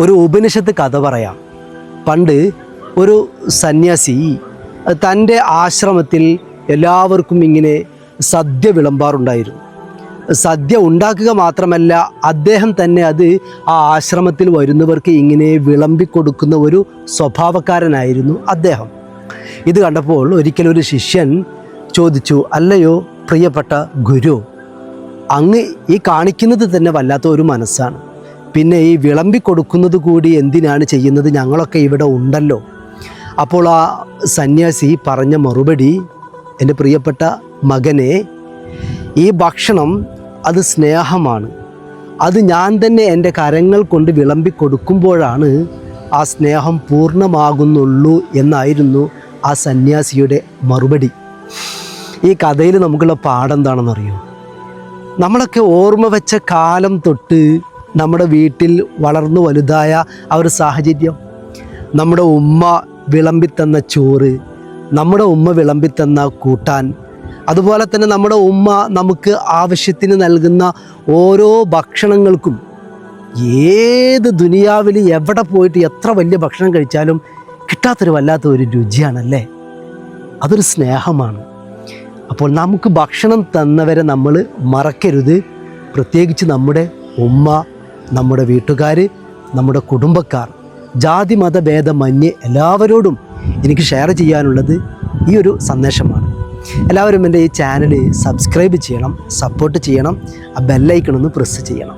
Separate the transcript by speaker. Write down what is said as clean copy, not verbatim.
Speaker 1: ഒരു ഉപനിഷത്ത് കഥ പറയാം. പണ്ട് ഒരു സന്യാസി തൻ്റെ ആശ്രമത്തിൽ എല്ലാവർക്കും ഇങ്ങനെ സദ്യ വിളമ്പാറുണ്ടായിരുന്നു. സദ്യ ഉണ്ടാക്കുക മാത്രമല്ല, അദ്ദേഹം തന്നെ അത് ആ ആശ്രമത്തിൽ വരുന്നവർക്ക് ഇങ്ങനെ വിളമ്പിക്കൊടുക്കുന്ന ഒരു സ്വഭാവക്കാരനായിരുന്നു അദ്ദേഹം. ഇത് കണ്ടപ്പോൾ ഒരിക്കലൊരു ശിഷ്യൻ ചോദിച്ചു, അല്ലയോ പ്രിയപ്പെട്ട ഗുരു, അങ്ങ് ഈ കാണിക്കുന്നത് തന്നെ വല്ലാത്ത ഒരു മനസ്സാണ്. പിന്നെ ഈ വിളമ്പിക്കൊടുക്കുന്നത് കൂടി എന്തിനാണ് ചെയ്യുന്നത്? ഞങ്ങളൊക്കെ ഇവിടെ ഉണ്ടല്ലോ. അപ്പോൾ ആ സന്യാസി പറഞ്ഞ മറുപടി, എൻ്റെ പ്രിയപ്പെട്ട മകനെ, ഈ ഭക്ഷണം അത് സ്നേഹമാണ്. അത് ഞാൻ തന്നെ എൻ്റെ കരങ്ങൾ കൊണ്ട് വിളമ്പിക്കൊടുക്കുമ്പോഴാണ് ആ സ്നേഹം പൂർണ്ണമാകുന്നുള്ളൂ എന്നായിരുന്നു ആ സന്യാസിയുടെ മറുപടി. ഈ കഥയിൽ നമുക്കുള്ള പാഠം എന്താണെന്നറിയോ? നമ്മളൊക്കെ ഓർമ്മ വെച്ച കാലം തൊട്ട് നമ്മുടെ വീട്ടിൽ വളർന്നു വലുതായ ആ ഒരു സാഹചര്യം, നമ്മുടെ ഉമ്മ വിളമ്പിത്തന്ന ചോറ്, നമ്മുടെ ഉമ്മ വിളമ്പിത്തന്ന കൂട്ടാൻ, അതുപോലെ തന്നെ നമ്മുടെ ഉമ്മ നമുക്ക് ആവശ്യത്തിന് നൽകുന്ന ഓരോ ഭക്ഷണങ്ങൾക്കും ഏത് ദുനിയാവിൽ എവിടെ പോയിട്ട് എത്ര വലിയ ഭക്ഷണം കഴിച്ചാലും കിട്ടാത്തൊരു വല്ലാത്ത ഒരു രുചിയാണല്ലേ. അതൊരു സ്നേഹമാണ്. അപ്പോൾ നമുക്ക് ഭക്ഷണം തന്നവരെ നമ്മൾ മറക്കരുത്. പ്രത്യേകിച്ച് നമ്മുടെ ഉമ്മ, നമ്മുടെ വീട്ടുകാർ, നമ്മുടെ കുടുംബക്കാർ, ജാതി മത ഭേദമന്യേ എല്ലാവരോടും എനിക്ക് ഷെയർ ചെയ്യാനുള്ളത് ഈ ഒരു സന്ദേശമാണ്. എല്ലാവരും എൻ്റെ ഈ ചാനൽ സബ്സ്ക്രൈബ് ചെയ്യണം, സപ്പോർട്ട് ചെയ്യണം, ആ ബെല്ലൈക്കൺ ഒന്ന് പ്രസ് ചെയ്യണം.